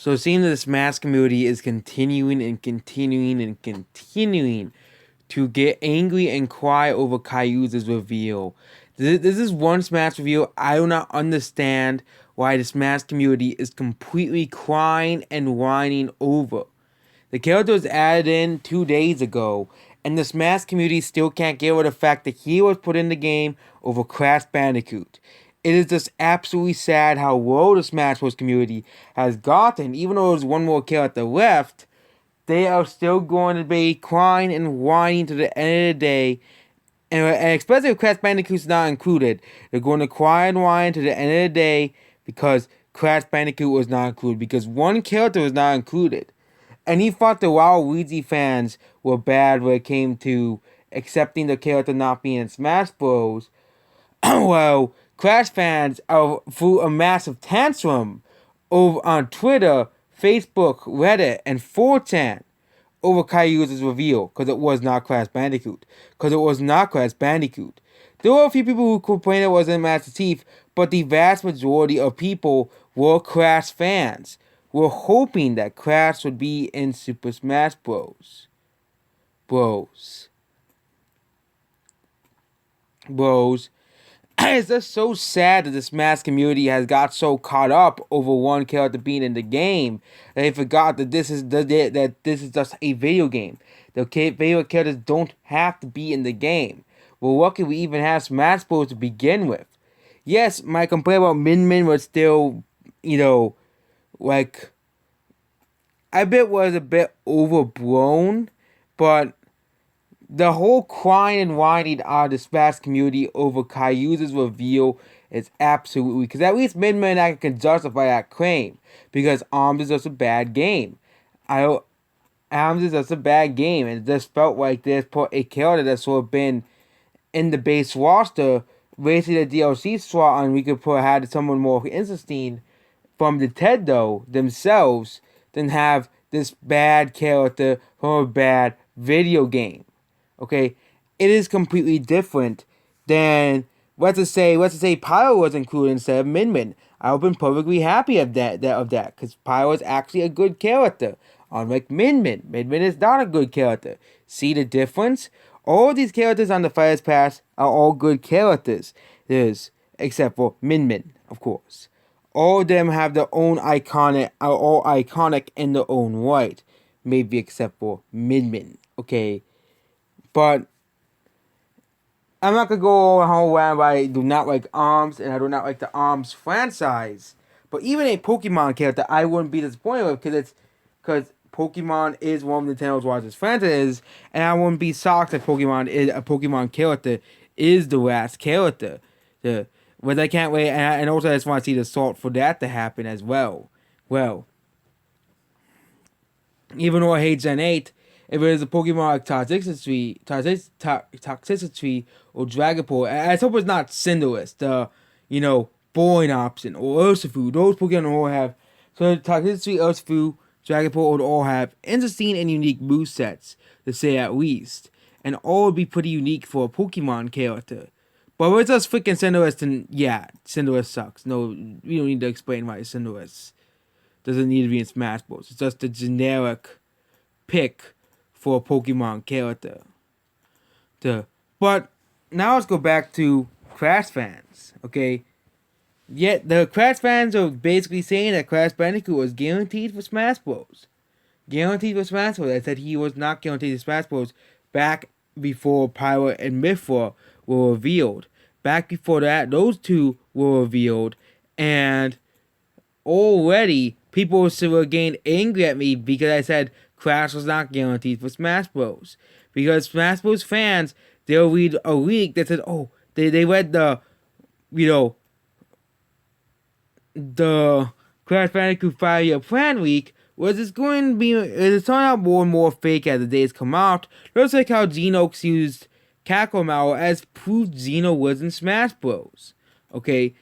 So it seems that the Smash community is continuing and continuing and continuing to get angry and cry over Caillou's reveal. This is one Smash reveal I do not understand why the Smash community is completely crying and whining over. The character was added in 2 days ago, and the Smash community still can't get over the fact that he was put in the game over Crash Bandicoot. It is just absolutely sad how low the Smash Bros. Community has gotten. Even though there's one more character left, they are still going to be crying and whining to the end of the day. And especially if Crash Bandicoot's not included, they're going to cry and whine to the end of the day because Crash Bandicoot was not included. Because one character was not included. And he thought the Waluigi fans were bad when it came to accepting the character not being in Smash Bros. Well, Crash fans threw a massive tantrum over on Twitter, Facebook, Reddit, and 4chan over Caillou's reveal because it was not Crash Bandicoot. Because it was not Crash Bandicoot. There were a few people who complained it wasn't Master Chief, but the vast majority of people were Crash fans. Were hoping that Crash would be in Super Smash Bros. Bros. Bros. It's just so sad that the Smash community has got so caught up over one character being in the game that they forgot that this is just a video game. The video characters don't have to be in the game. Well, what can we even have Smash Bros to begin with? Yes, my complaint about Min Min was still, like, I bet was a bit overblown, but the whole crying and whining out of the Smash community over Caillou's reveal is absolutely, because at least Min Min and I can justify that claim, because ARMS is just a bad game. ARMS is just a bad game, and it just felt like they put a character that's sort of been in the base roster, basically the DLC slot, and we could put had someone more interesting from Nintendo themselves than have this bad character from a bad video game. Okay, it is completely different than let's say Pyro was included instead of Min Min. I would have been perfectly happy of that because Pyro is actually a good character. Unlike Min Min. Min Min is not a good character. See the difference? All these characters on the Fighters Pass are all good characters. Except for Min Min, of course. All of them have their own are all iconic in their own right. Maybe except for Min Min. Okay. But I'm not gonna go a whole round. I do not like ARMS, and I do not like the ARMS franchise. But even a Pokemon character, I wouldn't be disappointed with because Pokemon is one of Nintendo's largest franchises, and I wouldn't be shocked if a Pokemon character is the last character. But I can't wait, and also I just want to see the salt for that to happen as well. Well, even though I hate Gen 8, if it is a Pokemon like Toxicity or Dragapult, I hope it's not Cinderace, the, boring option, or Urshifu. Those Pokemon all have, so Toxicity, Urshifu, Dragapult would all have interesting and unique movesets, to say at least. And all would be pretty unique for a Pokemon character. But with us freaking Cinderace, then yeah, Cinderace sucks. No, we don't need to explain why Cinderace doesn't need to be in Smash Bros. It's just a generic pick for a Pokemon character. But now let's go back to Crash fans, okay? Yet the Crash fans are basically saying that Crash Bandicoot was guaranteed for Smash Bros. Guaranteed for Smash Bros. I said he was not guaranteed for Smash Bros. Back before Pyro and Mythra were revealed. Back before that, those two were revealed, and already people were getting angry at me because I said Crash was not guaranteed for Smash Bros. Because Smash Bros. Fans, they'll read a leak that said, oh, they read the Crash Bandicoot 5-year plan leak, was it's going to be, it's turning out more and more fake as the days come out. Just like how Genox used Kakarot as proof Xeno was in Smash Bros. Okay,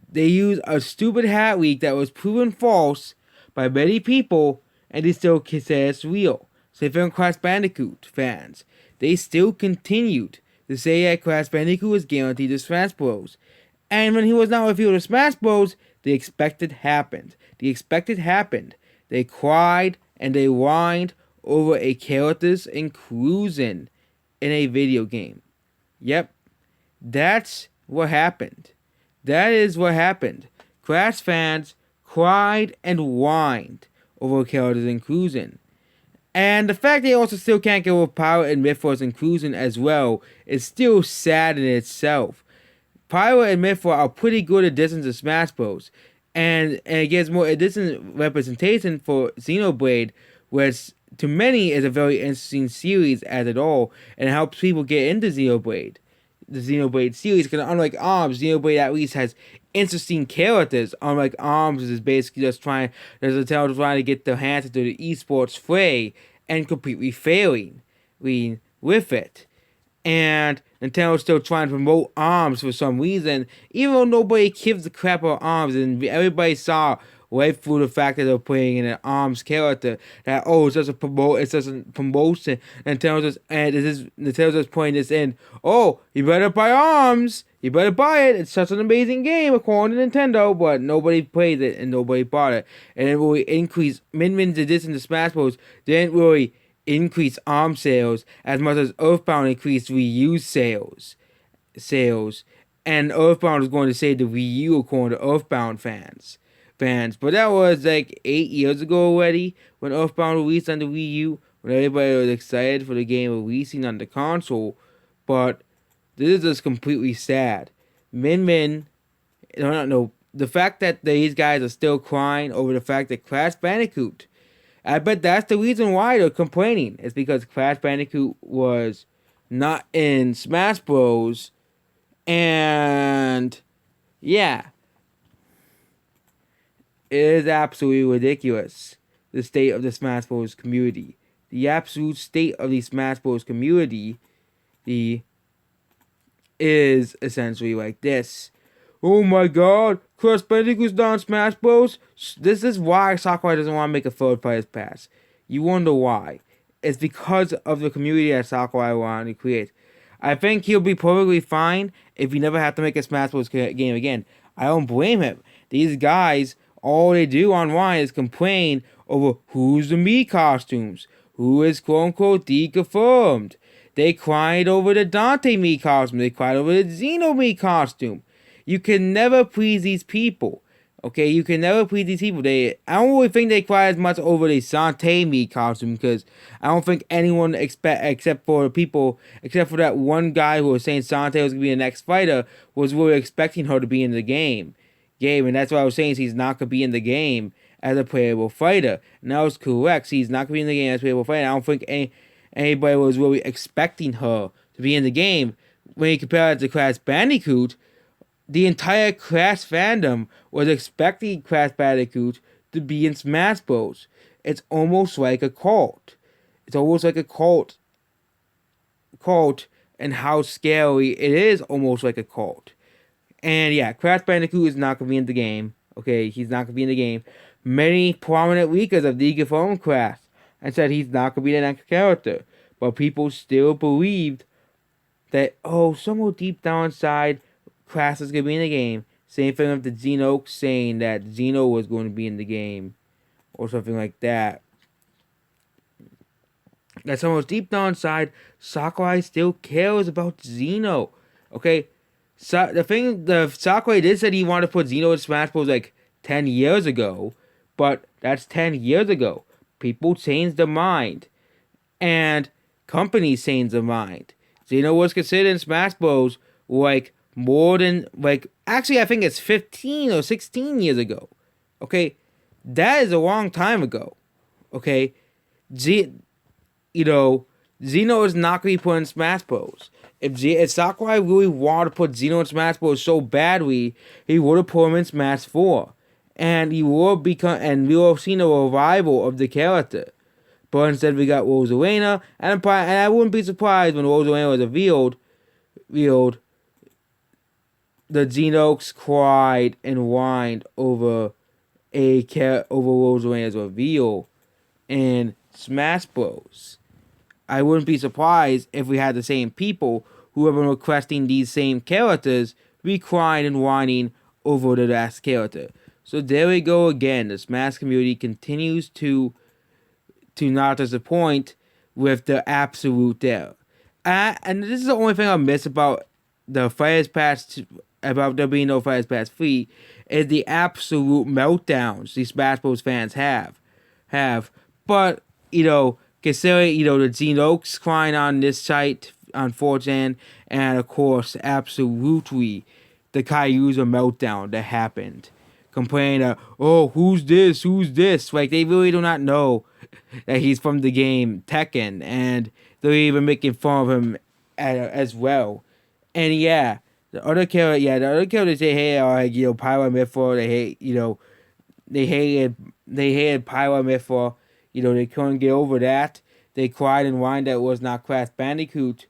they used a stupid hat leak that was proven false by many people, and they still say it's real. So if you're Crash Bandicoot fans, they still continued to say that Crash Bandicoot was guaranteed to Smash Bros. And when he was not revealed to Smash Bros., the expected happened. The expected happened. They cried and they whined over a character's inclusion in a video game. Yep, that's what happened. That is what happened. Crash fans cried and whined over a character's inclusion. And the fact they also still can't get over Pyro and Mythor's inclusion as well is still sad in itself. Pyro and Mythor are pretty good additions to Smash Bros. And it gives more additional representation for Xenoblade, which to many is a very interesting series as it all, and it helps people get into Xenoblade. The Xenoblade series, because unlike ARMS, Xenoblade at least has interesting characters. Unlike ARMS is basically just trying to get their hands into the esports fray and completely failing with it. And Nintendo's still trying to promote ARMS for some reason, even though nobody gives a crap about ARMS, and everybody saw right through the fact that they're playing in an ARMS character that it's just a promotion. Nintendo's just putting this in. Oh, you better buy ARMS. You better buy it. It's such an amazing game according to Nintendo, but nobody plays it and nobody bought it. And it really increased Min Min's addition to Smash Bros. Didn't really increase ARM sales as much as Earthbound increased Wii U sales. And Earthbound is going to save the Wii U according to Earthbound fans. But that was like 8 years ago already when Earthbound released on the Wii U, when everybody was excited for the game releasing on the console. But this is just completely sad. The fact that these guys are still crying over the fact that Crash Bandicoot, I bet that's the reason why they're complaining. It's because Crash Bandicoot was not in Smash Bros. And yeah, it is absolutely ridiculous, the state of the Smash Bros. Community. The absolute state of the Smash Bros. Community is essentially like this. Oh my god, Crash Bandicoot's not in Smash Bros. This is why Sakurai doesn't want to make a third Fighters Pass. You wonder why. It's because of the community that Sakurai wanted to create. I think he'll be perfectly fine if he never have to make a Smash Bros. Game again. I don't blame him. These guys, all they do online is complain over who's the Mii costumes, who is quote-unquote deconfirmed. They cried over the Dante Mii costume. They cried over the Xeno Mii costume. You can never please these people. Okay, you can never please these people. I don't really think they cry as much over the Shantae Mii costume, because I don't think anyone except for that one guy who was saying Shantae was gonna be the next fighter, was really expecting her to be in the game. And that's why I was saying she's not gonna be in the game as a playable fighter. And that was correct. She's not gonna be in the game as a playable fighter. I don't think anybody was really expecting her to be in the game. When you compare it to Crash Bandicoot, the entire Crash fandom was expecting Crash Bandicoot to be in Smash Bros. It's almost like a cult. It's almost like a cult, and how scary it is, almost like a cult. And yeah, Crash Bandicoot is not going to be in the game. Okay, he's not going to be in the game. Many prominent leakers have deconfirmed Crash and said he's not going to be the next character. But people still believed that, somewhere deep down inside, Crash is going to be in the game. Same thing with the Xeno saying that Xeno was going to be in the game. Or something like that. That somewhere deep down inside, Sakurai still cares about Xeno. Okay? The Sakurai did say he wanted to put Xeno in Smash Bros. Like 10 years ago. But that's 10 years ago. People changed their mind. And companies changed their mind. Xeno was considered in Smash Bros. More than, actually I think it's 15 or 16 years ago. Okay? That is a long time ago. Okay? Xeno is not going to be put in Smash Bros. If Sakurai really wanted to put Xeno in Smash Bros. So badly, he would have put him in Smash 4. And we would have seen a revival of the character. But instead we got Rosalina, and I wouldn't be surprised when Rosalina was revealed, the Xenox cried and whined over Rosalina's reveal in Smash Bros. I wouldn't be surprised if we had the same people who have been requesting these same characters be crying and whining over the last character. So there we go again. The Smash community continues to not disappoint with the absolute there. And this is the only thing I miss about the Fighters Pass, about there being no Fighters Pass free, is the absolute meltdowns these Smash Bros. Fans have. But, considering, the Gene Oaks crying on this site, on 4chan, and of course, absolutely, the Kaiusa meltdown that happened. Complaining that, oh, who's this? Like, they really do not know that he's from the game Tekken, and they're even making fun of him as well. And yeah, the other characters they hate are like, Pyro Mythor. They hate, they hated Pyro Mythor. They couldn't get over that. They cried and whined that it was not Crash Bandicoot.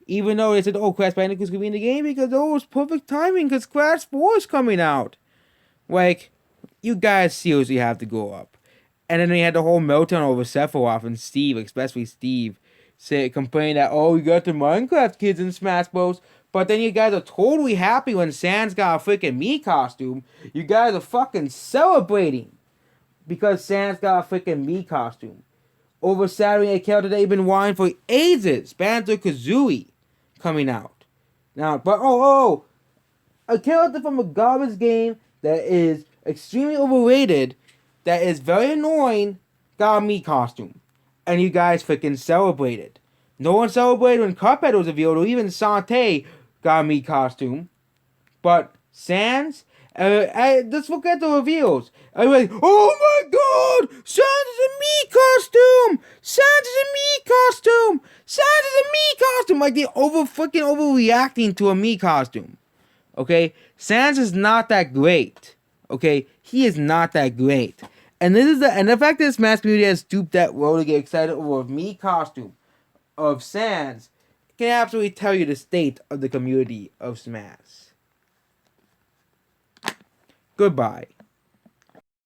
Even though they said, oh, Crash Bandicoot's gonna be in the game because, oh, it's perfect timing because Crash 4 is coming out. Like, you guys seriously have to go up. And then they had the whole meltdown over Sephiroth and Steve, especially Steve, complaining that, oh, you got the Minecraft kids in Smash Bros. But then you guys are totally happy when Sans got a freaking Mii costume. You guys are fucking celebrating because Sans got a freaking Mii costume. Over Saturday, a character that they've been wanting for ages, Banjo-Kazooie, coming out. Now, but a character from a garbage game that is extremely overrated, that is very annoying, got a Mii costume. And you guys freaking celebrated. No one celebrated when Cuphead was revealed, or even Sante got a Mii costume. But Sans, let's look at the reveals. Everybody's, oh my god! Sans is a Mii costume! Sans is a Mii costume! Sans is a Mii costume! Like, they're overreacting to a Mii costume. Okay? Sans is not that great. Okay? He is not that great. And the fact that Smash community has stooped that low to get excited over a Mii costume of Sans can absolutely tell you the state of the community of Smash. Goodbye.